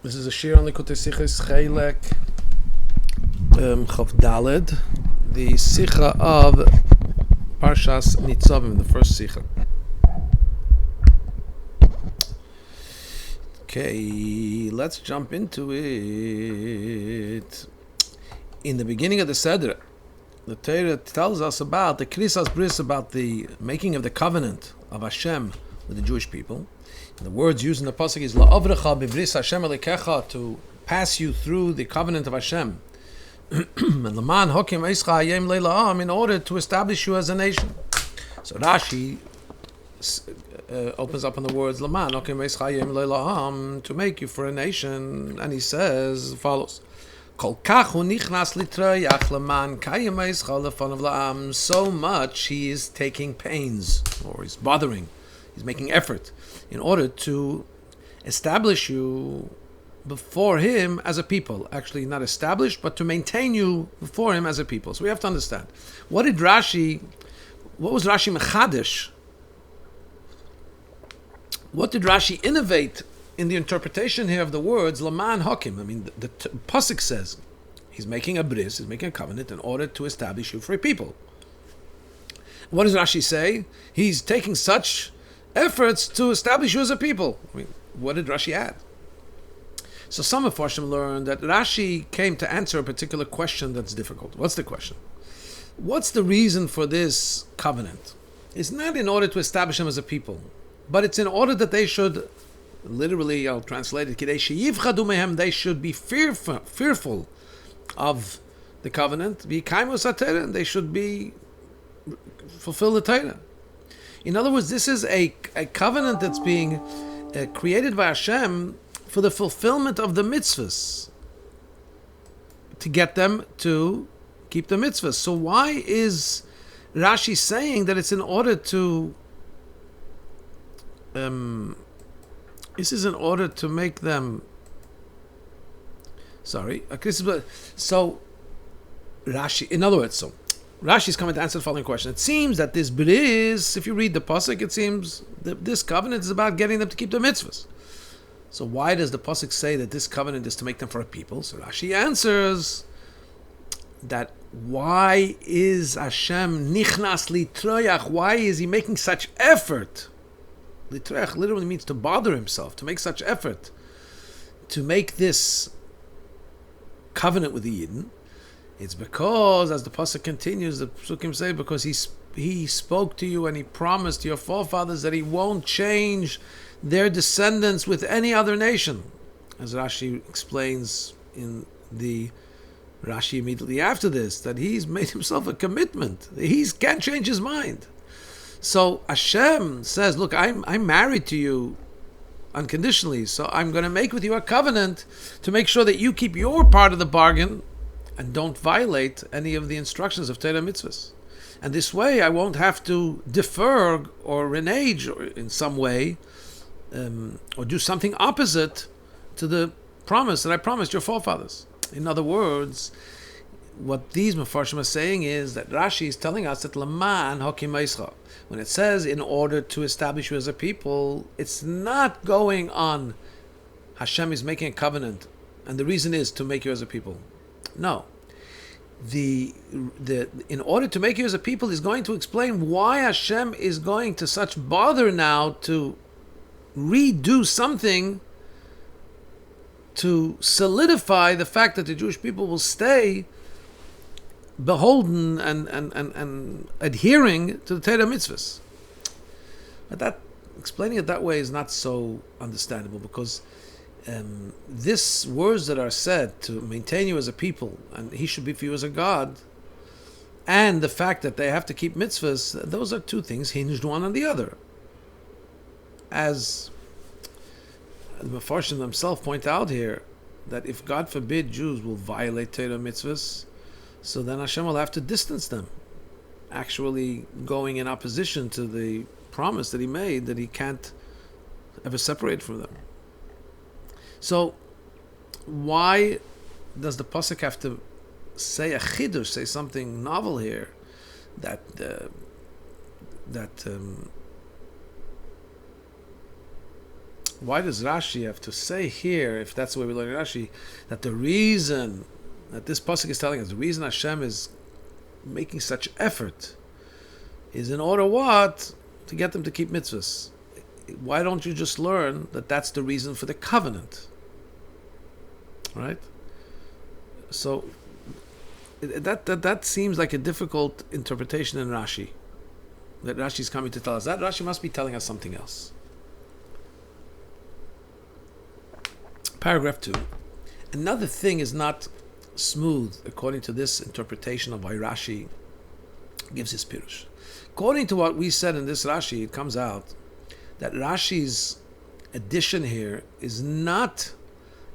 This is a shir on Likutei Sichos Chelek Chav Daled, the Sicha of Parshas Nitzavim, the first Sicha. Okay, let's jump into it. In the beginning of the Seder, the Torah tells us about the Krisas Bris, about the making of the covenant of Hashem with the Jewish people. And the words used in the pasuk is La'avrecha b'bris Hashem Elikecha, to pass you through the covenant of Hashem. And Laman Hokim Eischa Hayem Leila'am, in order to establish you as a nation. So Rashi opens up on the words Laman Hokim Eischa Hayem Leila'am, to make you for a nation, and he says as follows: Kol kach hu nichnas litrayach leman kayem eischa lefanav la'am. So much he is taking pains, or he's bothering, he's making effort in order to establish you before him as a people. Actually, not established, but to maintain you before him as a people. So we have to understand, what was Rashi Mechadish? What did Rashi innovate in the interpretation here of the words Laman Hakim? I mean, the pasuk says he's making a bris, he's making a covenant in order to establish you for a people. What does Rashi say? He's taking such efforts to establish you as a people. I mean, what did Rashi add? So some of Farshim learned that Rashi came to answer a particular question that's difficult. What's the question? What's the reason for this covenant? It's not in order to establish them as a people, but it's in order that they should, literally, I'll translate it, they should be fearful of the covenant, and they should be fulfill the Torah. In other words, this is a covenant that's being created by Hashem for the fulfillment of the mitzvahs, to get them to keep the mitzvahs. So why is Rashi saying that it's in order to this is in order to make them so Rashi, in other words, Rashi is coming to answer the following question. It seems that this bris, if you read the pasuk, it seems that this covenant is about getting them to keep the mitzvahs. So why does the pasuk say that this covenant is to make them for a people? So Rashi answers that why is Hashem nichnas litroyach? Why is he making such effort? Litroyach literally means to bother himself, to make such effort, to make this covenant with the Yidden. It's because, as the pasuk continues, the psukim say, because he spoke to you and he promised your forefathers that he won't change their descendants with any other nation. As Rashi explains in the Rashi immediately after this, that he's made himself a commitment. He can't change his mind. So Hashem says, look, I'm married to you unconditionally, so I'm going to make with you a covenant to make sure that you keep your part of the bargain and don't violate any of the instructions of Torah mitzvahs. And this way, I won't have to defer or renege or in some way, or do something opposite to the promise that I promised your forefathers. In other words, what these Mefarshim are saying is that Rashi is telling us that Laman Hakim Eischa, when it says in order to establish you as a people, it's not going on Hashem is making a covenant, and the reason is to make you as a people. No. The in order to make you as a people is going to explain why Hashem is going to such bother now to redo something to solidify the fact that the Jewish people will stay beholden and adhering to the Torah mitzvahs. But that, explaining it that way is not so understandable, because these words that are said to maintain you as a people, and he should be for you as a God, and the fact that they have to keep mitzvahs, those are two things hinged one on the other. As the Mefarshim themselves point out here, that if God forbid Jews will violate Torah mitzvahs, so then Hashem will have to distance them, actually going in opposition to the promise that he made, that he can't ever separate from them. So, why does the pasuk have to say a chidush, say something novel here, that why does Rashi have to say here, if that's the way we learn Rashi, that the reason that this pasuk is telling us, the reason Hashem is making such effort is in order what? To get them to keep mitzvahs. Why don't you just learn that that's the reason for the covenant? Right? So that seems like a difficult interpretation in Rashi. That Rashi is coming to tell us. That Rashi must be telling us something else. Paragraph 2. Another thing is not smooth according to this interpretation of why Rashi gives his pirush. According to what we said in this Rashi, it comes out that Rashi's addition here is not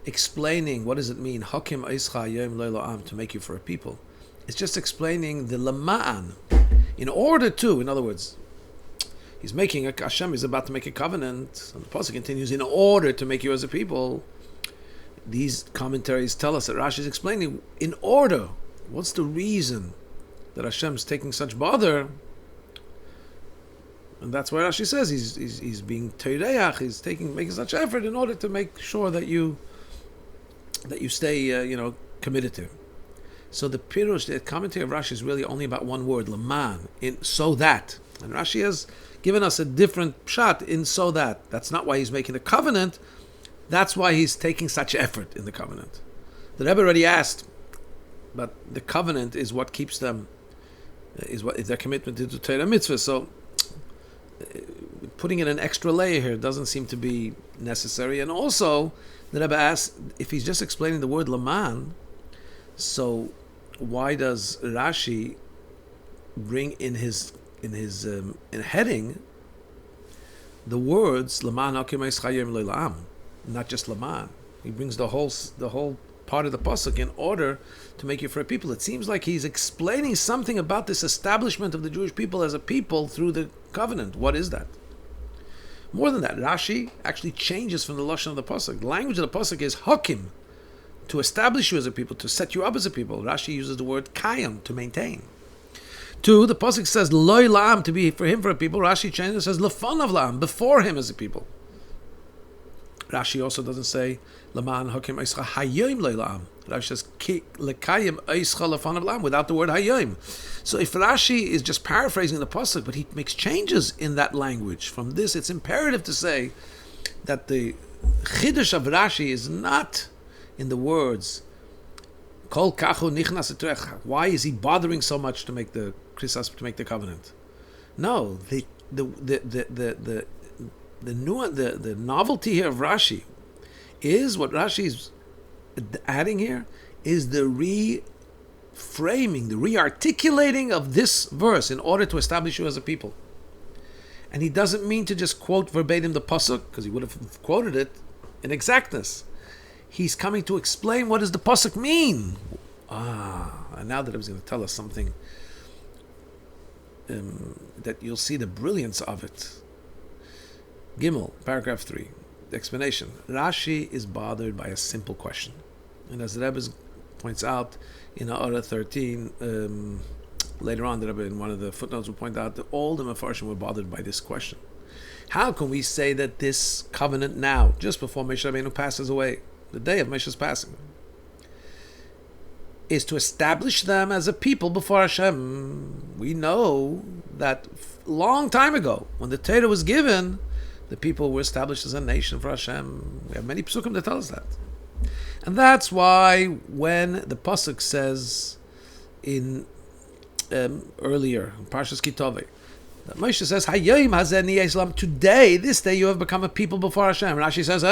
explaining what does it mean Hakim Eischa Yom Lo Am, to make you for a people. It's just explaining the Lama'an. In order to, in other words, Hashem is about to make a covenant, and the pasuk continues, in order to make you as a people. These commentaries tell us that Rashi is explaining, in order, what's the reason that Hashem is taking such bother? And that's why Rashi says he's being teireach, he's making such effort in order to make sure that you stay committed to him. So the pirush, the commentary of Rashi is really only about one word, laman, in so that. And Rashi has given us a different shot in so that. That's not why he's making the covenant. That's why he's taking such effort in the covenant. The Rebbe already asked, but the covenant is what keeps them, is their commitment to the Torah mitzvah. So putting in an extra layer here doesn't seem to be necessary. And also, the Rebbe asked, if he's just explaining the word laman, so why does Rashi bring in his heading the words laman hakim eschayim le'la'am, not just laman? He brings the whole part of the pasuk in order to make you for a people. It seems like he's explaining something about this establishment of the Jewish people as a people through the covenant. What is that? More than that, Rashi actually changes from the lashon of the pasuk. The language of the pasuk is hakim, to establish you as a people, to set you up as a people. Rashi uses the word kayam, to maintain. 2, the pasuk says loy la'am, to be for him for a people. Rashi changes, says lefanav la'am, before him as a people. Rashi also doesn't say laman hakim eischa hayom loy la'am. Rashi says lekayim eischa lefanav la'am, without the word hayom. So if Rashi is just paraphrasing the pasuk, but he makes changes in that language, from this it's imperative to say that the chiddush of Rashi is not in the words kol kachu nichnas etrecha. Why is he bothering so much to make the krisas, to make the covenant? No, the novelty here of Rashi is what Rashi is adding here is the reframing, the re-articulating of this verse in order to establish you as a people. And he doesn't mean to just quote verbatim the pasuk, because he would have quoted it in exactness. He's coming to explain what does the pasuk mean. And now that I was going to tell us something that you'll see the brilliance of it. Gimel, paragraph 3, the explanation. Rashi is bothered by a simple question. And as the Rebbe points out in Ha'ara 13, later on, the Rebbe in one of the footnotes will point out that all the Mefarshim were bothered by this question. How can we say that this covenant now, just before Moshe Rabbeinu passes away, the day of Moshe's passing, is to establish them as a people before Hashem? We know that long time ago, when the Torah was given, the people were established as a nation for Hashem. We have many psukim that tell us that. And that's why when the pasuk says in earlier, in Parshas Kitove, that Moshe says, Hayom hazeh niyeh Islam, today, this day, you have become a people before Hashem. Rashi says,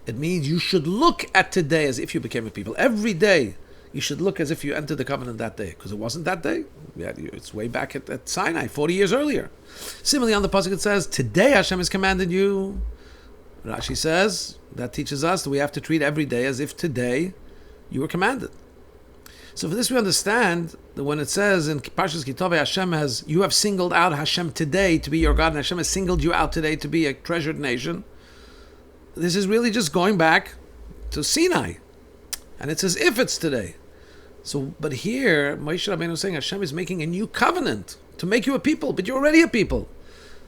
it means you should look at today as if you became a people. Every day, you should look as if you entered the covenant that day, because it wasn't that day. It's way back at Sinai, 40 years earlier. Similarly, on the pasuk it says, today Hashem has commanded you. Rashi says, that teaches us that we have to treat every day as if today you were commanded. So for this we understand that when it says in Parshas Kitove, Hashem you have singled out Hashem today to be your God, and Hashem has singled you out today to be a treasured nation. This is really just going back to Sinai. And it's as if it's today. So, but here, Moshe Rabbeinu is saying Hashem is making a new covenant to make you a people, but you're already a people.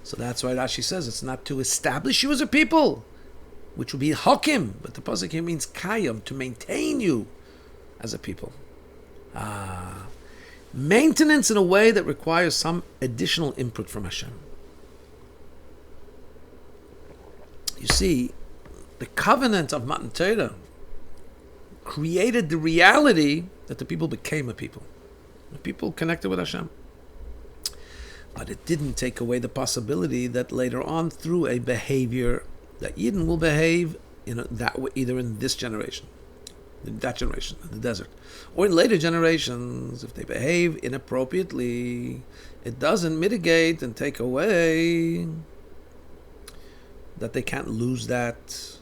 So that's why Rashi says it's not to establish you as a people. which would be Hakim, but the pasuk here means Kayam, to maintain you as a people. Maintenance in a way that requires some additional input from Hashem. You see, the covenant of Matan Torah created the reality that the people became a people. The people connected with Hashem. But it didn't take away the possibility that later on, through a behavior, that Yidden will behave that way, either in this generation, in that generation, in the desert, or in later generations. If they behave inappropriately, it doesn't mitigate and take away that they can't lose that.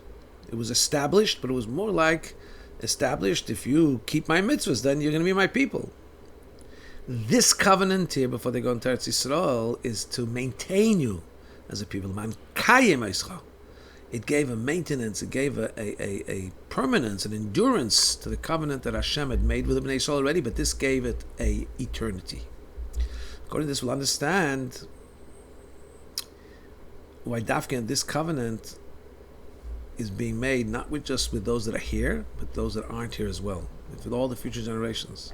It was established, but it was more like established, if you keep my mitzvahs, then you're going to be my people. This covenant here, before they go into Eretz Yisrael, is to maintain you as a people. Man kayem eischa. It gave a maintenance, it gave a permanence, an endurance to the covenant that Hashem had made with the Bnei Yisrael already, but this gave it a eternity. According to this, we'll understand why Dafka, this covenant is being made not just with those that are here, but those that aren't here as well, with all the future generations.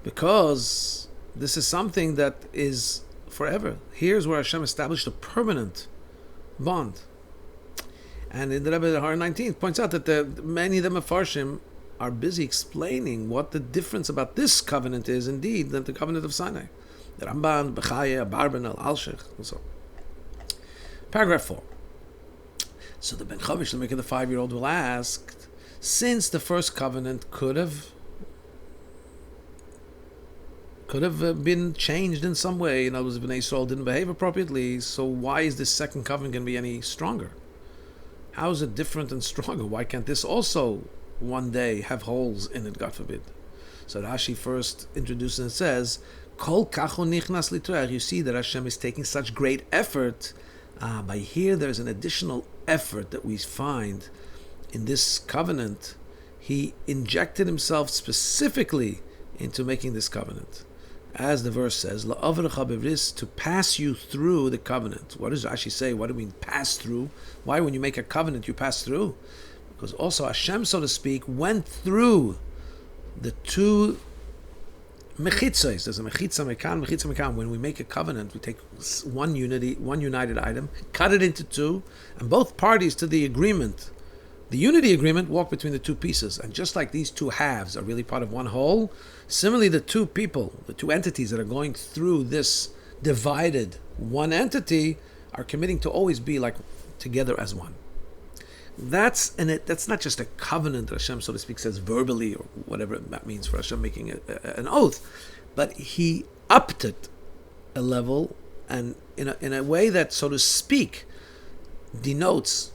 Because this is something that is forever. Here's where Hashem established a permanent bond. And in the Rebbe Har 19 points out that many of the Mefarshim are busy explaining what the difference about this covenant is indeed than the covenant of Sinai. The Ramban, Bechaya, Barbanel, Alshech, and so on. Paragraph 4. So the Ben Chavish, the maker of the 5-year-old, will ask, since the first covenant could have been changed in some way, in other words, if Bnei Yisrael didn't behave appropriately, so why is this second covenant going to be any stronger? How is it different and stronger? Why can't this also one day have holes in it, God forbid? So Rashi first introduces and says, Kol kacho nichnas litorach. You see that Hashem is taking such great effort. By here there's an additional effort that we find in this covenant. He injected himself specifically into making this covenant. As the verse says, La'avrecha bevris, to pass you through the covenant. What does Rashi say? What do we mean pass through? Why, when you make a covenant, you pass through? Because also Hashem, so to speak, went through the two mechitzos. There's a mechitza mekan. When we make a covenant, we take one united item, cut it into two, and both parties to the agreement, the unity agreement, walk between the two pieces. And just like these two halves are really part of one whole, similarly the two people, the two entities that are going through this divided one entity are committing to always be like together as one. That's not just a covenant that Hashem, so to speak, says verbally, or whatever that means for Hashem making an oath, but he upped it a level, and in a way that, so to speak, denotes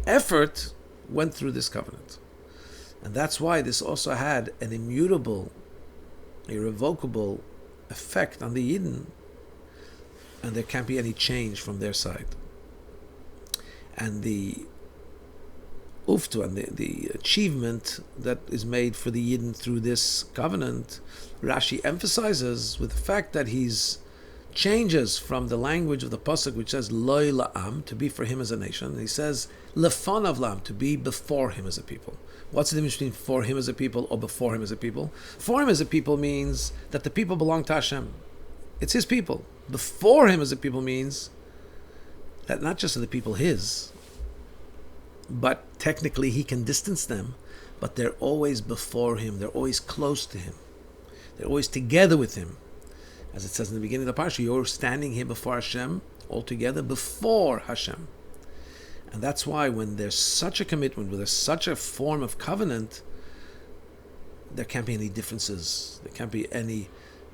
effort, went through this covenant. And that's why this also had an immutable, irrevocable effect on the Yidden, and there can't be any change from their side. And the uftu, and the achievement that is made for the Yidden through this covenant, Rashi emphasizes with the fact that he's changes from the language of the pasuk, which says loy la'am, to be for him as a nation. He says lefanav la'am, to be before him as a people. What's the difference between for him as a people or before him as a people? For him as a people means that the people belong to Hashem. It's his people. Before him as a people means that not just are the people his, but technically he can distance them, but they're always before him. They're always close to him. They're always together with him. As it says in the beginning of the parsha, you're standing here before Hashem, all together before Hashem. And that's why when there's such a commitment, when there's such a form of covenant, there can't be any differences. There can't be any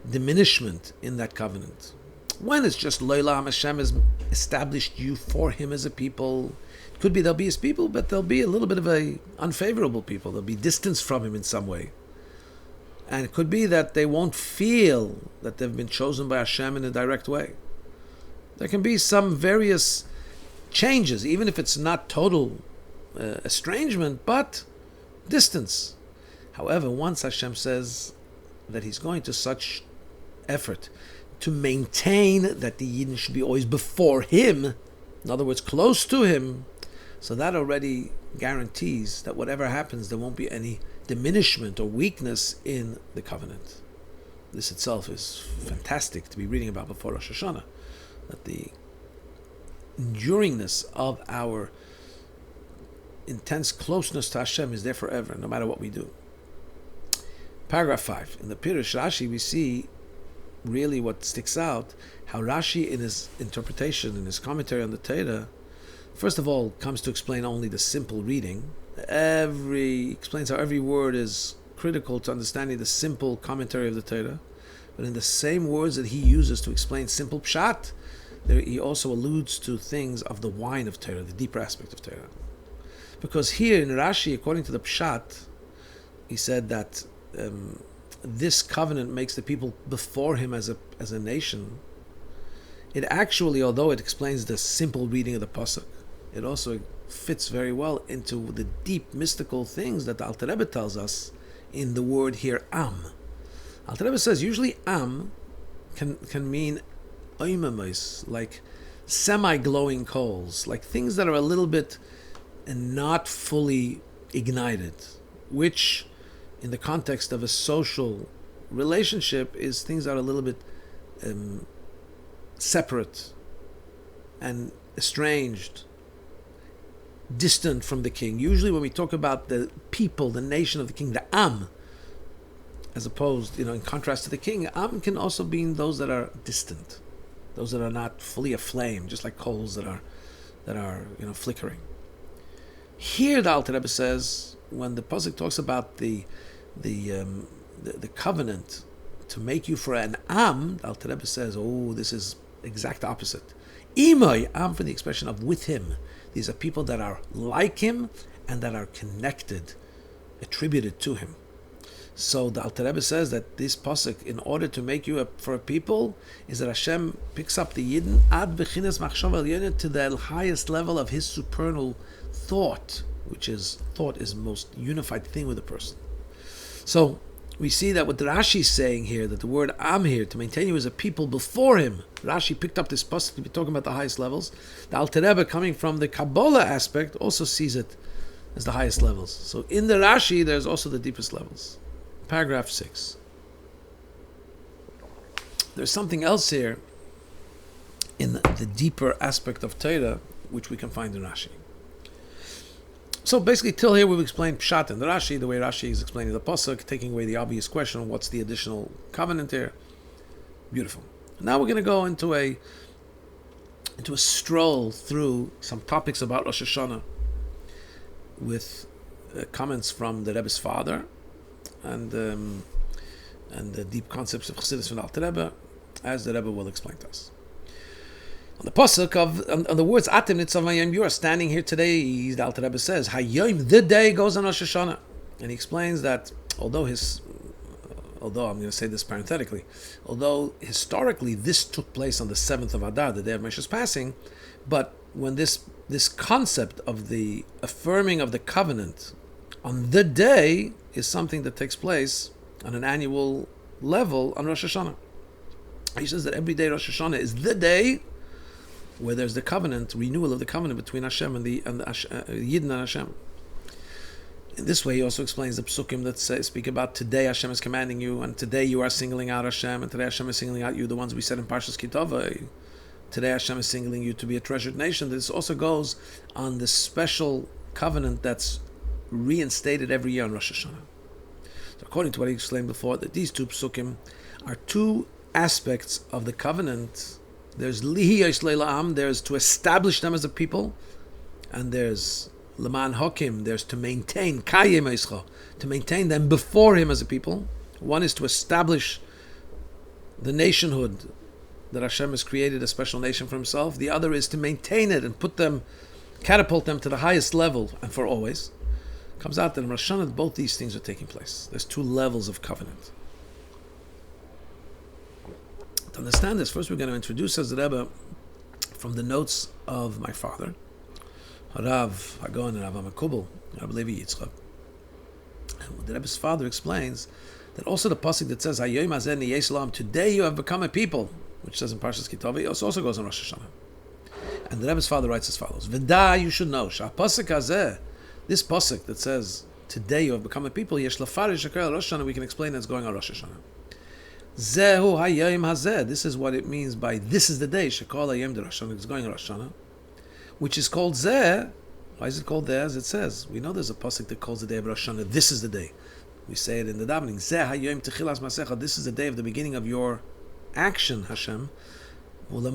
diminishment in that covenant. When it's just Loilam, Hashem has established you for him as a people. It could be they'll be his people, but they'll be a little bit of a unfavorable people. They'll be distanced from him in some way. And it could be that they won't feel that they've been chosen by Hashem in a direct way. There can be some various changes, even if it's not total estrangement, but distance. However, once Hashem says that he's going to such effort to maintain that the Yidden should be always before him, in other words, close to him, So that already guarantees that whatever happens, there won't be any diminishment or weakness in the covenant. This itself is fantastic to be reading about before Rosh Hashanah, that the enduringness of our intense closeness to Hashem is there forever, no matter what we do. Paragraph 5. In the Pirush Rashi, we see really what sticks out, how Rashi, in his interpretation, in his commentary on the Torah, first of all, comes to explain only the simple reading. Explains how every word is critical to understanding the simple commentary of the Torah. But in the same words that he uses to explain simple pshat, he also alludes to things of the wine of Torah, the deeper aspect of Torah. Because here in Rashi, according to the pshat, he said that this covenant makes the people before him as a nation. It actually, although it explains the simple reading of the pasuk, it also fits very well into the deep mystical things that the Alter Rebbe tells us in the word here, am. Alter Rebbe says usually am can mean oimamos, like semi-glowing coals, like things that are a little bit and not fully ignited, which in the context of a social relationship is things that are a little bit separate and estranged, distant from the king. Usually when we talk about the people, the nation of the king, the am, as opposed, in contrast to the king, am can also mean those that are distant, those that are not fully aflame, just like coals that are flickering. Here the Alter Rebbe says, when the pasuk talks about the covenant to make you for an am, the Alter Rebbe says, this is exact opposite. Imoy, am for the expression of with him. These are people that are like him and that are connected, attributed to him. So the Alter Rebbe says that this pasuk, in order to make you for a people, is that Hashem picks up the Yidden ad b'chinas machshava elyonos to the highest level of his supernal thought, which is most unified thing with a person. So we see that what Rashi is saying here, that the word am here, to maintain you as a people before him, Rashi picked up this pasuk to be talking about the highest levels. The Alter Rebbe, coming from the Kabbalah aspect, also sees it as the highest levels. So in the Rashi, there's also the deepest levels. Paragraph 6. There's something else here in the deeper aspect of Torah, which we can find in Rashi. So basically, till here we've explained Pshat and the Rashi, the way Rashi is explaining the pasuk, taking away the obvious question, what's the additional covenant here? Beautiful. Now we're going to go into a stroll through some topics about Rosh Hashanah with comments from the Rebbe's father and the deep concepts of Chassidus from the Alter Rebbe, as the Rebbe will explain to us. On the pasuk on the words Atem Nitzavim, you are standing here today, the Alter Rebbe says, Hayom, the day goes on Rosh Hashanah. And he explains that although I'm going to say this parenthetically, although historically this took place on the 7th of Adar, the day of Moshe's passing, but when this concept of the affirming of the covenant on the day is something that takes place on an annual level on Rosh Hashanah. He says that every day Rosh Hashanah is the day where there's the covenant, renewal of the covenant between Hashem and the Yidden and Hashem. In this way, he also explains the psukim that speak about today Hashem is commanding you, and today you are singling out Hashem, and today Hashem is singling out you, the ones we said in Parshas Kitova. Today Hashem is singling you to be a treasured nation. This also goes on the special covenant that's reinstated every year on Rosh Hashanah. So according to what he explained before, that these two psukim are two aspects of the covenant. There's lihiyos le'la'am, there's to establish them as a people, and there's leman hokim, there's to maintain kayem eischa, to maintain them before him as a people. One is to establish the nationhood that Hashem has created, a special nation for himself. The other is to maintain it and catapult them to the highest level and for always. Comes out that in Rosh Hashanah both these things are taking place. There's two levels of covenant. To understand this, first we're going to introduce as the Rebbe from the notes of my father, Rav Hagon and Rav Makubal, Rabbi Levi Yitzchak. And the Rebbe's father explains that also the pasuk that says Hayom hazeh niyeh salam, today you have become a people, which says in Parshas Kitova, it also goes on Rosh Hashanah. And the Rebbe's father writes as follows: V'da, you should know, Sha'pasik hazeh, this pasuk that says, today you have become a people, Yesh lafarish shakar Rosh Hashanah, we can explain that's going on Rosh Hashanah. Zehu hayayim hazeh, this is what it means by this is the day, Shakal hayayim de Rosh Hashanah, it's going on Rosh Hashanah, which is called Zeh. Why is it called there? As it says, we know there's a pasuk that calls the day of Rosh Hashanah, this is the day. We say it in the davening, Zeh hayayim techilas masecha, this is the day of the beginning of your action, Hashem. And this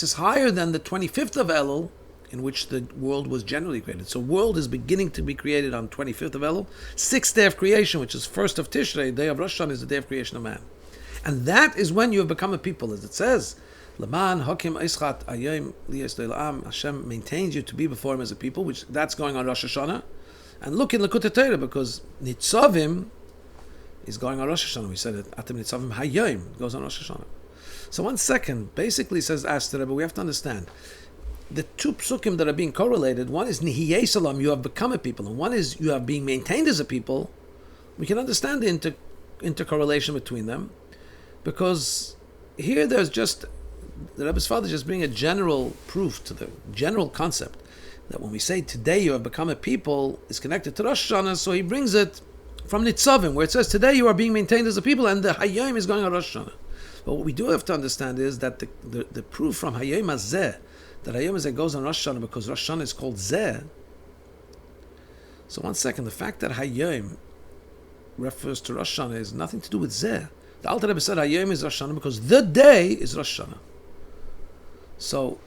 is higher than the 25th of Elul, in which the world was generally created. So world is beginning to be created on 25th of Elul, 6th day of creation, which is 1st of Tishrei, day of Rosh Hashanah is the day of creation of man. And that is when you have become a people, as it says, Laman Hakim Eischat Ayim Liyas Le'am, Hashem maintains you to be before him as a people, which that's going on Rosh Hashanah. And look in Lekutei Torah, because Nitzavim is going on Rosh Hashanah. We said it, Atem Nitzavim Hayim, goes on Rosh Hashanah. So 1 second, basically says, ask the Rebbe, we have to understand, the two psukim that are being correlated, one is Nihiyei Salam, you have become a people, and one is you are being maintained as a people. We can understand the intercorrelation between them, because here there's just, the Rebbe's father just bring a general proof to the general concept, that when we say today you have become a people, is connected to Rosh Hashanah, so he brings it from Nitzavim, where it says today you are being maintained as a people, and the Hayom is going on Rosh Hashanah. But what we do have to understand is that the proof from Hayom Hazeh, that Hayom Hazeh goes on Rosh Hashanah because Rosh Hashanah is called Zeh. So 1 second, the fact that Hayom refers to Rosh Hashanah has nothing to do with Zeh. The Alter Rebbe said Hayom is Rosh Hashanah because the day is Rosh Hashanah. So,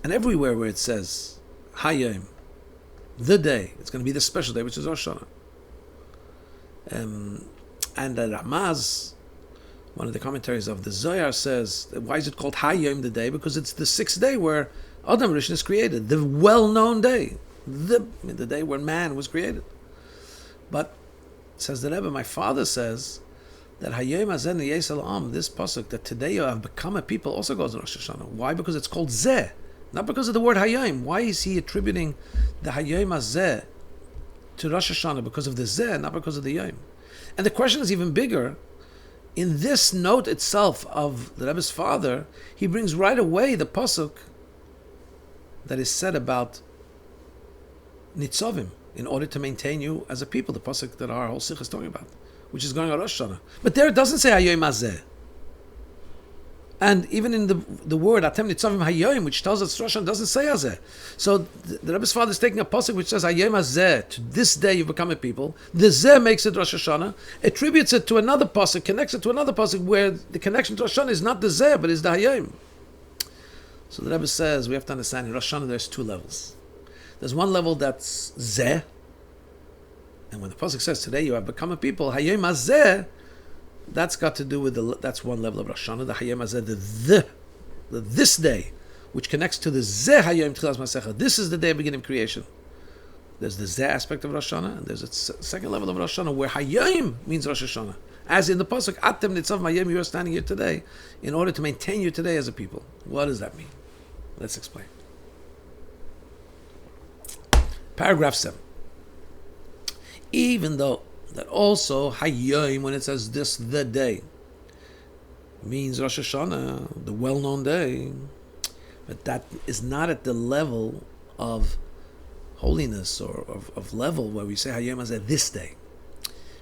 and everywhere where it says Hayom, the day, it's going to be the special day, which is Rosh Hashanah. And the Ramaz, one of the commentaries of the Zohar, says, why is it called Hayom, the day? Because it's the 6th day where Adam Rishon is created, the well-known day, the day when man was created. But, says the Rebbe, my father says, that Hayom Hazeh Niyei Am, this pasuk, that today you have become a people, also goes on Rosh Hashanah. Why? Because it's called Zeh, not because of the word Hayom. Why is he attributing the Hayom Hazeh to Rosh Hashanah? Because of the Zeh, not because of the Yom. And the question is even bigger. In this note itself of the Rebbe's father, he brings right away the pasuk that is said about Nitzavim, in order to maintain you as a people, the pasuk that our whole sikh is talking about, which is going on Rosh Hashanah. But there it doesn't say Hayom Hazeh. And even in the word Atem Nitzavim Hayom, which tells us Rosh Hashanah, doesn't say Hazeh. So the Rebbe's father is taking a pasuk which says Hayom Hazeh, to this day you've become a people. The Zeh makes it Rosh Hashanah, attributes it to another pasuk, connects it to another pasuk where the connection to Rosh Hashanah is not the Zeh, but is the Hayom. So the Rebbe says we have to understand in Rosh Hashanah there's two levels. There's one level that's Zeh, and when the pasuk says today you have become a people, Hayom Hazeh, that's got to do with that's one level of Rosh Hashanah, the Hayom Hazeh, the this day, which connects to the Zeh Hayom Tchilas Masecha. This is the day of beginning of creation. There's the Zeh aspect of Rosh Hashanah, and there's a second level of Rosh Hashanah where Hayom means Rosh Hashanah. As in the pasuk, Atem Nitzav Hayom, you are standing here today in order to maintain you today as a people. What does that mean? Let's explain. Paragraph 7. Even though that also Hayom, when it says this, the day, means Rosh Hashanah, the well-known day, but that is not at the level of holiness or of level where we say Hayom Hazeh, this day.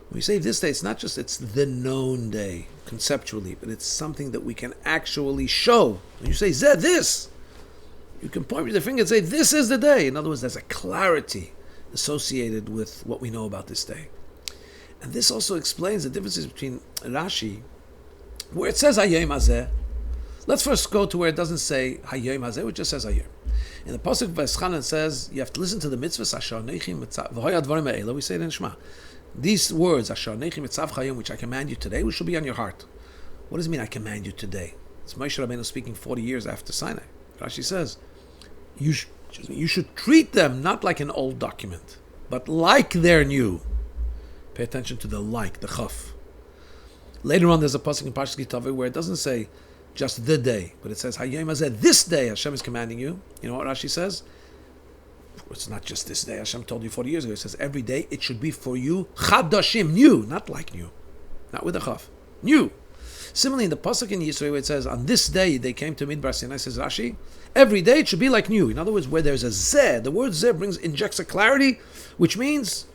When we say this day, it's not just it's the known day conceptually, but it's something that we can actually show. When you say Zeh, this, you can point with your finger and say this is the day. In other words, there's a clarity associated with what we know about this day. And this also explains the differences between Rashi, where it says Hayom Hazeh. Let's first go to where it doesn't say Hayom Hazeh, it just says Hayom. In the pasuk V'eschanan says you have to listen to the mitzvahs Asher Neichi Mitzav V'hoya Dvarim Ha'ela. We say it in Shema. These words Asher Neichi Mitzav Chayom, which I command you today, which should be on your heart. What does it mean? I command you today. It's Moshe Rabbeinu speaking 40 years after Sinai. Rashi says you should treat them not like an old document, but like they're new. Pay attention to the like, the chaf. Later on, there's a pasuk in Parshas Kitaveh where it doesn't say just the day, but it says Hayom Hazeh, this day Hashem is commanding you. You know what Rashi says? It's not just this day. Hashem told you 40 years ago. It says every day it should be for you chadashim, new, not like new, not with a chaf, new. Similarly, in the pasuk in Yisrael, where it says, "On this day they came to Midbar Sinai," says Rashi, every day it should be like new. In other words, where there's a zeh, the word zeh injects a clarity, which means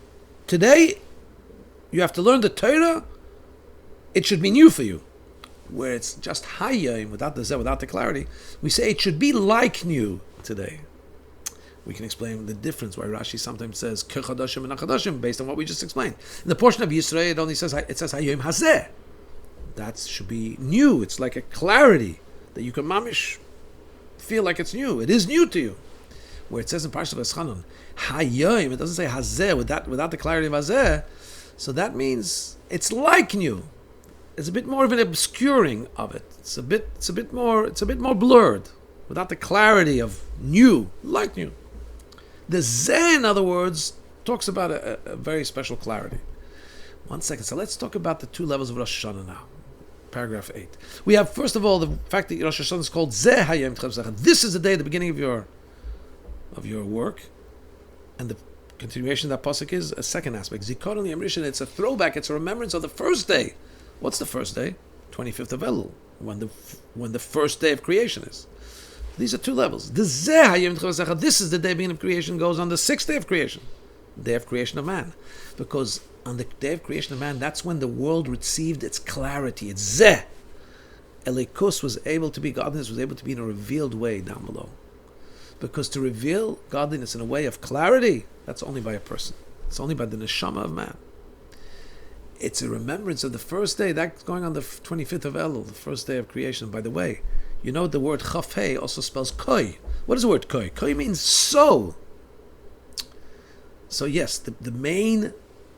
today you have to learn the Torah. It should be new for you. Where it's just hayim without the zeh, without the clarity, we say it should be like new today. We can explain the difference why Rashi sometimes says kechadashim and achadashim based on what we just explained. In the portion of Yisrael, it only says hayim hazeh. That should be new. It's like a clarity that you can mamish feel like it's new. It is new to you. Where it says in Parshat V'eschanon hayim, it doesn't say hazeh without the clarity of hazeh. So that means it's like new. It's a bit more of an obscuring of it. It's a bit more blurred, without the clarity of new, like new. The Zeh, in other words, talks about a very special clarity. 1 second. So let's talk about the two levels of Rosh Hashanah now. Paragraph 8. We have, first of all, the fact that Rosh Hashanah is called Zeh Hayom Tchel. This is the day, the beginning of your work. And the continuation of that pasuk is a second aspect. Zikaron Yom, it's a throwback, it's a remembrance of the first day. What's the first day? 25th of Elul, when the first day of creation is. These are two levels. The Zeh Hayom Tchel, this is the day beginning of creation, goes on the sixth day of creation, the day of creation of man. Because on the day of creation of man, that's when the world received its clarity, its Zeh. Elikus was able to be, godliness was able to be in a revealed way down below. Because to reveal godliness in a way of clarity, that's only by a person. It's only by the neshama of man. It's a remembrance of the first day. That's going on the 25th of Elul, the first day of creation. By the way, you know the word chafei also spells koi. What is the word koi? Koi means so. So yes, the main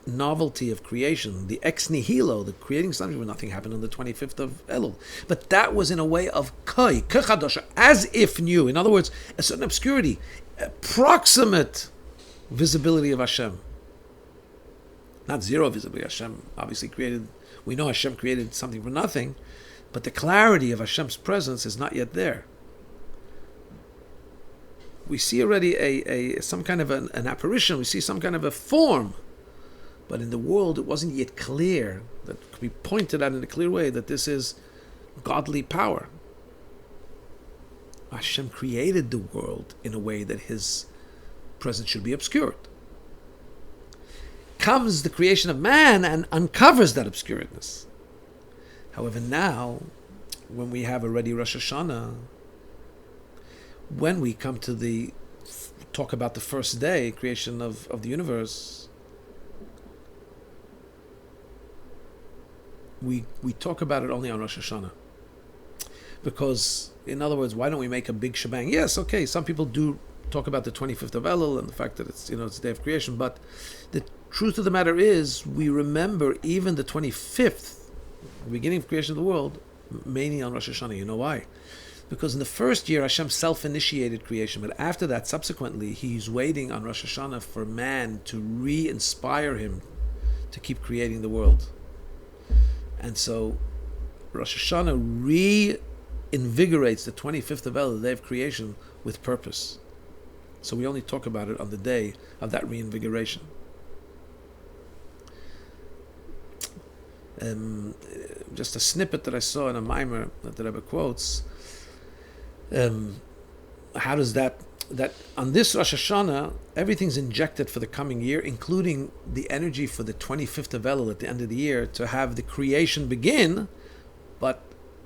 novelty of creation, the ex nihilo, the creating something where nothing happened on the 25th of Elul. But that was in a way of koi, kechadosha, as if new. In other words, a certain obscurity, approximate visibility of Hashem. Not zero visibility. Hashem obviously created, we know Hashem created something from nothing, but the clarity of Hashem's presence is not yet there. We see already some kind of an apparition, we see some kind of a form, but in the world it wasn't yet clear, that could be pointed at in a clear way that this is godly power. Hashem created the world in a way that His presence should be obscured. Comes the creation of man and uncovers that obscuredness. However, now, when we have already Rosh Hashanah, when we come to talk about the first day, creation of the universe, we talk about it only on Rosh Hashanah. Because, in other words, why don't we make a big shebang? Yes, okay, some people do talk about the 25th of Elul and the fact that it's the day of creation, but the truth of the matter is, we remember even the 25th, the beginning of creation of the world, mainly on Rosh Hashanah. You know why? Because in the first year, Hashem self-initiated creation, but after that, subsequently, He's waiting on Rosh Hashanah for man to re-inspire him to keep creating the world. And so, Rosh Hashanah reinvigorates the 25th of Elul, the day of creation, with purpose. So we only talk about it on the day of that reinvigoration. Just a snippet that I saw in a mimer that the Rabbi quotes. How does that on this Rosh Hashanah, everything's injected for the coming year, including the energy for the 25th of Elul at the end of the year, to have the creation begin, but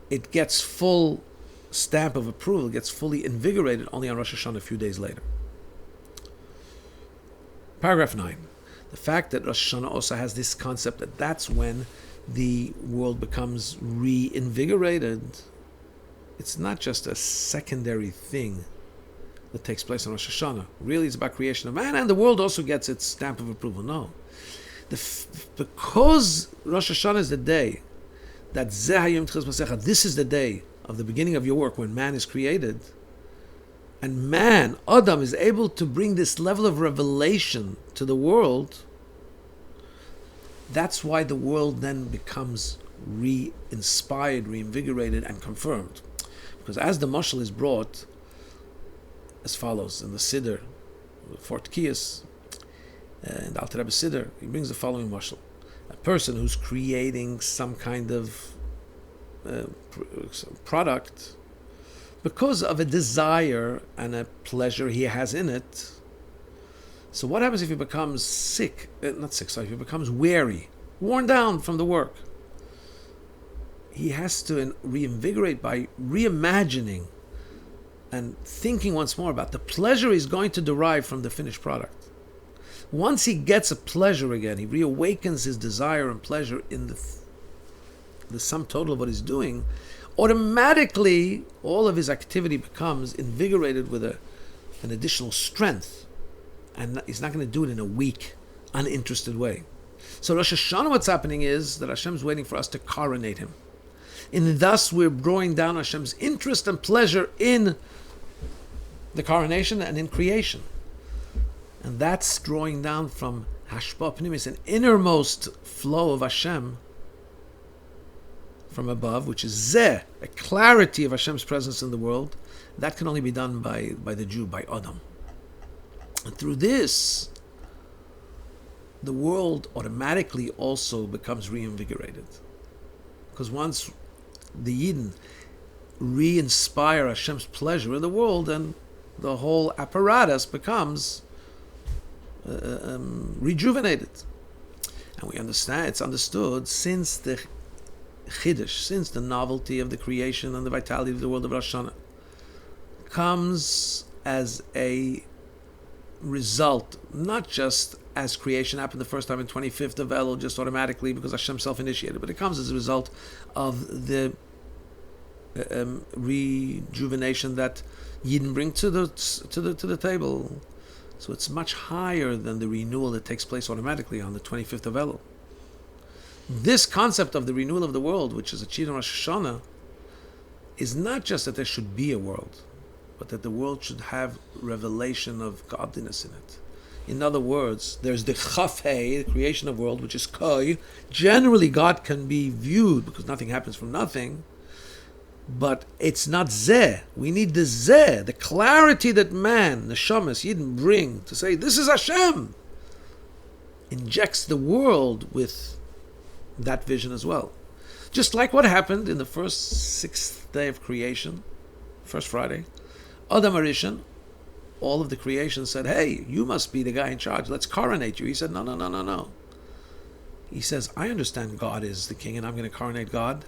it gets full stamp of approval, gets fully invigorated only on Rosh Hashanah a few days later. Paragraph 9. The fact that Rosh Hashanah also has this concept that that's when the world becomes reinvigorated. It's not just a secondary thing that takes place on Rosh Hashanah. Really, it's about creation of man, and the world also gets its stamp of approval. No. Because Rosh Hashanah is the day that Zeh Hayom Tchil Masecha, this is the day of the beginning of your work when man is created, and man, Adam, is able to bring this level of revelation to the world. That's why the world then becomes re-inspired, reinvigorated, and confirmed. Because as the mashal is brought as follows in the Siddur, Fort Kiyas, in the Alter Rebbe Siddur, he brings the following mashal: a person who's creating some kind of product because of a desire and a pleasure he has in it. So what happens if he becomes sick? Not sick, sorry. If he becomes weary, worn down from the work, he has to reinvigorate by reimagining and thinking once more about the pleasure he's going to derive from the finished product. Once he gets a pleasure again, he reawakens his desire and pleasure in the sum total of what he's doing. Automatically, all of his activity becomes invigorated with an additional strength. And he's not going to do it in a weak, uninterested way. So Rosh Hashanah, what's happening is that Hashem's waiting for us to coronate him. And thus we're drawing down Hashem's interest and pleasure in the coronation and in creation. And that's drawing down from Hashpa Pnimis, an innermost flow of Hashem from above, which is Zeh, a clarity of Hashem's presence in the world. That can only be done by the Jew, by Adam. And through this, the world automatically also becomes reinvigorated. Because once the Yidden re-inspire Hashem's pleasure in the world, then the whole apparatus becomes rejuvenated. And we understand, it's understood, since the Chiddush, since the novelty of the creation and the vitality of the world of Rosh Hashanah comes as a result, not just as creation happened the first time in 25th of Elul, just automatically because Hashem self-initiated, but it comes as a result of the rejuvenation that Yidden bring to the table. So it's much higher than the renewal that takes place automatically on the 25th of Elul. This concept of the renewal of the world, which is achieved in Rosh Hashanah, is not just that there should be a world, but that the world should have revelation of godliness in it. In other words, there's the Chafei, the creation of world, which is Koi. Generally, God can be viewed because nothing happens from nothing, but it's not Zeh. We need the Zeh, the clarity that man, the Neshamas, Yidden bring to say, this is Hashem, injects the world with that vision as well. Just like what happened in the first 6th day of creation, first Friday, Adam Arishan, all of the creation said, hey, you must be the guy in charge. Let's coronate you. He said, no. He says, I understand God is the king and I'm going to coronate God.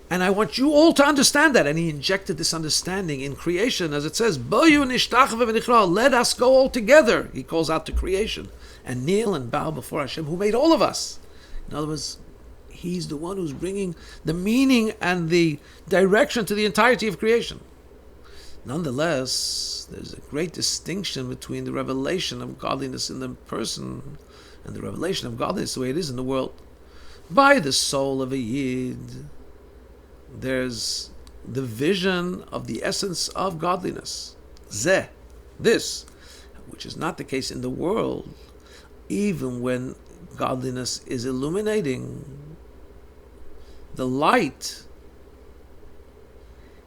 And I want you all to understand that. And he injected this understanding in creation, as it says, let us go all together. He calls out to creation and kneel and bow before Hashem, who made all of us. In other words, he's the one who's bringing the meaning and the direction to the entirety of creation. Nonetheless, there's a great distinction between the revelation of godliness in the person and the revelation of godliness the way it is in the world. By the soul of a Yid, there's the vision of the essence of godliness. Zeh, this, which is not the case in the world, even when godliness is illuminating. The light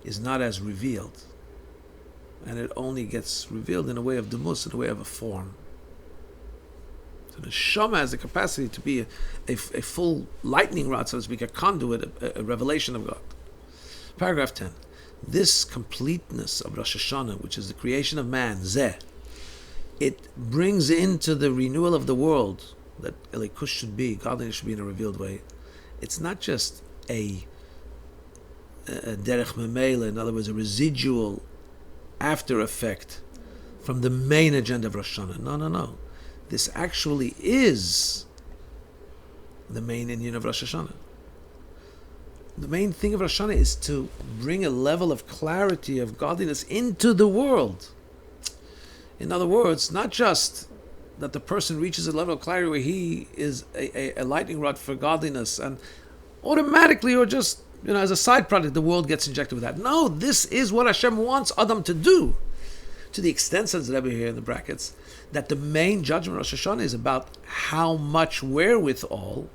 is not as revealed. And it only gets revealed in a way of demus, in a way of a form. So the Neshama has the capacity to be a full lightning rod, so to speak, a conduit, a revelation of God. Paragraph 10. This completeness of Rosh Hashanah, which is the creation of man, Zeh, it brings into the renewal of the world that Elikus should be, godliness should be in a revealed way. It's not just a derech memela, in other words, a residual after effect from the main agenda of Rosh Hashanah. No. This actually is the main Indian of Rosh Hashanah. The main thing of Rosh Hashanah is to bring a level of clarity, of godliness into the world. In other words, not just that the person reaches a level of clarity where he is a lightning rod for godliness and automatically, or just, as a side product, the world gets injected with that. No, this is what Hashem wants Adam to do. To the extent, says the Rabbi here in the brackets, that the main judgment of Rosh Hashanah is about how much wherewithal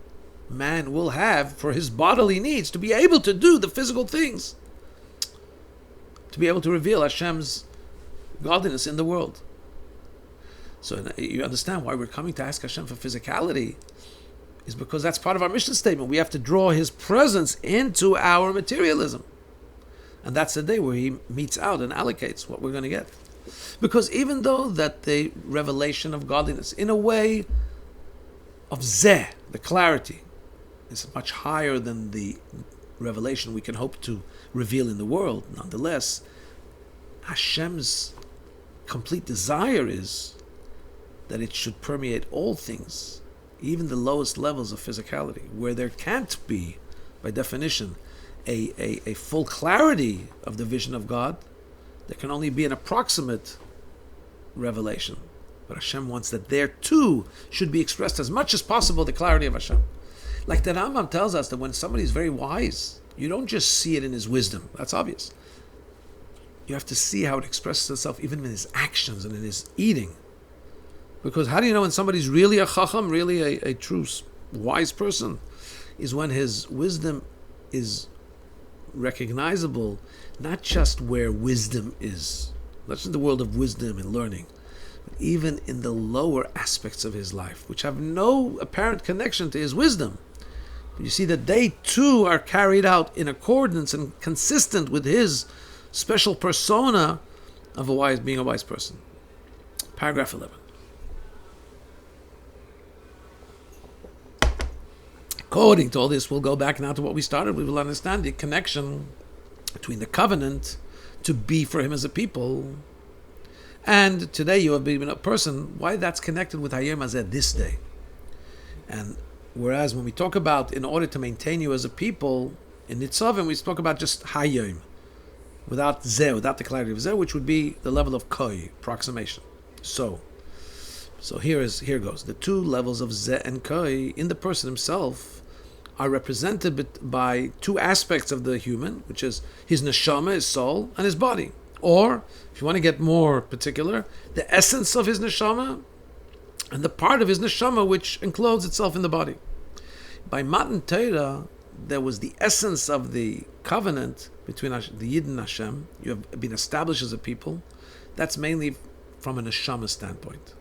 man will have for his bodily needs to be able to do the physical things, to be able to reveal Hashem's godliness in the world. So you understand why we're coming to ask Hashem for physicality. is because that's part of our mission statement. We have to draw His presence into our materialism. And that's the day where He meets out and allocates what we're going to get. Because even though that the revelation of godliness, in a way of Zeh, the clarity, is much higher than the revelation we can hope to reveal in the world, nonetheless, Hashem's complete desire is that it should permeate all things, even the lowest levels of physicality, where there can't be, by definition, a full clarity of the vision of God. There can only be an approximate revelation. But Hashem wants that there too should be expressed as much as possible the clarity of Hashem. Like the Rambam tells us that when somebody is very wise, you don't just see it in his wisdom. That's obvious. You have to see how it expresses itself even in his actions and in his eating. Because how do you know when somebody's really a chacham, really a true wise person? Is when his wisdom is recognizable, not just where wisdom is, not just in the world of wisdom and learning, but even in the lower aspects of his life, which have no apparent connection to his wisdom. But you see that they too are carried out in accordance and consistent with his special persona of being a wise person. Paragraph 11. According to all this, we'll go back now to what we started. We will understand the connection between the covenant to be for him as a people, and today you have been a person, why that's connected with Hayom Hazeh, this day. And whereas when we talk about in order to maintain you as a people, in Nitzavim we spoke about just Hayom, without Zeh, without the clarity of Zeh, which would be the level of Koi, approximation. So here goes. The two levels of Zeh and Koi in the person himself are represented by two aspects of the human, which is his neshama, his soul, and his body. Or, if you want to get more particular, the essence of his neshama and the part of his neshama which encloses itself in the body. By Matan Torah, there was the essence of the covenant between the Yid and Hashem. You have been established as a people. That's mainly from a neshama standpoint.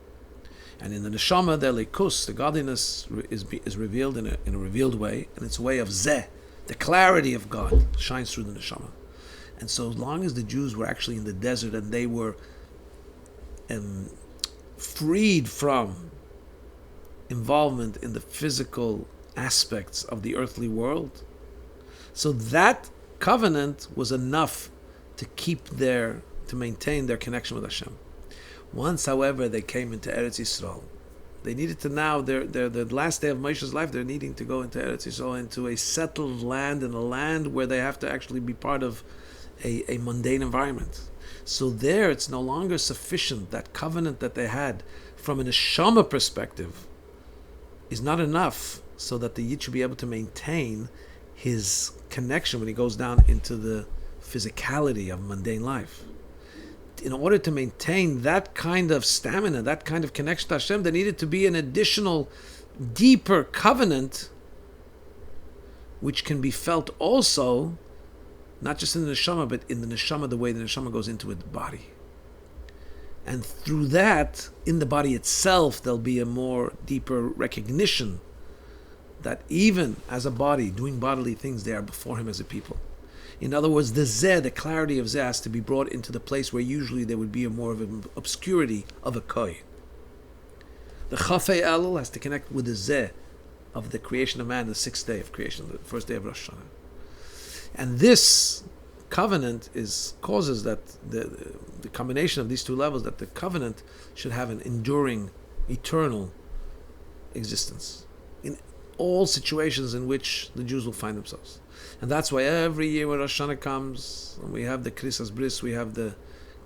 And in the neshama, the likus, the godliness is revealed in a revealed way, and it's a way of zeh, the clarity of God shines through the neshama. And so as long as the Jews were actually in the desert and they were freed from involvement in the physical aspects of the earthly world, so that covenant was enough to maintain their connection with Hashem. Once, however, they came into Eretz Yisrael, they needed to now, the last day of Moshe's life, they're needing to go into Eretz Yisrael, into a settled land, and a land where they have to actually be part of a mundane environment. So there, it's no longer sufficient. That covenant that they had from a neshama perspective is not enough so that the Yid should be able to maintain his connection when he goes down into the physicality of mundane life. In order to maintain that kind of stamina, that kind of connection to Hashem, there needed to be an additional, deeper covenant, which can be felt also, not just in the neshama, but in the neshama, the way the neshama goes into its body. And through that, in the body itself, there'll be a more deeper recognition that even as a body, doing bodily things, they are before him as a people. In other words, the Zeh, the clarity of Zeh, has to be brought into the place where usually there would be more of an obscurity of a Koi. The Chafei Elul has to connect with the Zeh of the creation of man, the sixth day of creation, the first day of Rosh Hashanah. And this covenant causes that the combination of these two levels, that the covenant should have an enduring, eternal existence in all situations in which the Jews will find themselves. And that's why every year when Rosh Hashanah comes, and we have the Krisas Bris, we have the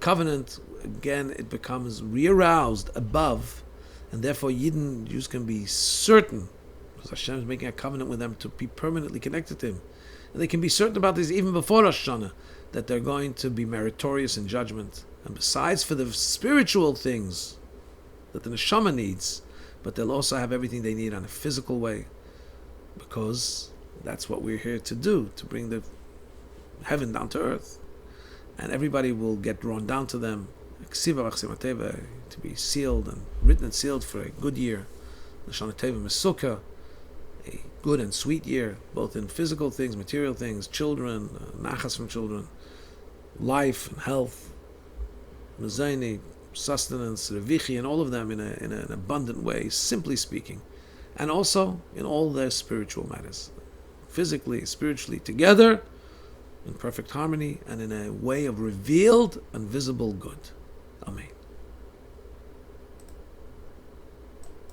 covenant, again it becomes re-aroused above, and therefore Jews can be certain, because Hashem is making a covenant with them to be permanently connected to Him. And they can be certain about this even before Rosh Hashanah, that they're going to be meritorious in judgment. And besides for the spiritual things that the neshama needs, but they'll also have everything they need on a physical way, because that's what we're here to do, to bring the heaven down to earth. And everybody will get drawn down to them, to be sealed and written and sealed for a good year. Lashon Teva Mesukah, good and sweet year, both in physical things, material things, children, nachas from children, life and health, mezayni, sustenance, revichi, and all of them in an abundant way, simply speaking, and also in all their spiritual matters, physically, spiritually, together, in perfect harmony, and in a way of revealed and visible good. Amen.